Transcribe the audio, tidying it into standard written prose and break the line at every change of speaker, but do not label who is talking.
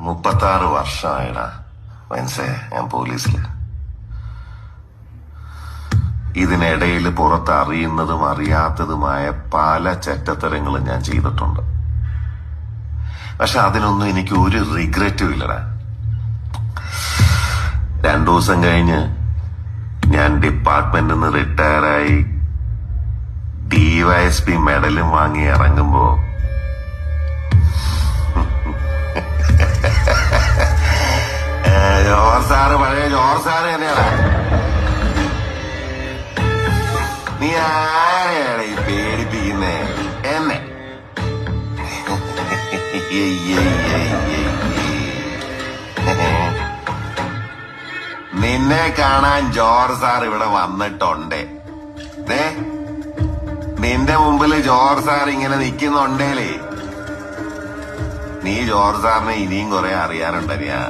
36 വർഷമായിടാ മനസ്സേ ഞാൻ പോലീസില്. ഇതിനിടയിൽ പുറത്ത് അറിയുന്നതും അറിയാത്തതുമായ പല ചെറ്റത്തരങ്ങളും ഞാൻ ചെയ്തിട്ടുണ്ട്. പക്ഷെ അതിനൊന്നും എനിക്ക് ഒരു റിഗ്രറ്റും ഇല്ലടാ. 2 ദിവസം കഴിഞ്ഞ് ഞാൻ ഡിപ്പാർട്ട്മെന്റിൽ നിന്ന് റിട്ടയറായി DYSP മെഡലും വാങ്ങി ഇറങ്ങുമ്പോ ജോർജ് സാറ് പഴയ ജോർജ് സാറ് തന്നെയാണ്. നീ ആരെയാണ് ഈ പേടിപ്പിക്കുന്നേ? എന്നെ നിന്നെ കാണാൻ ജോർജ് സാർ ഇവിടെ വന്നിട്ടുണ്ട്. നിന്റെ മുമ്പില് ജോർജ് സാർ ഇങ്ങനെ നിക്കുന്നുണ്ടേലേ നീ ജോർജ് സാറിനെ ഇനിയും കുറെ അറിയാനുണ്ടറിയാ.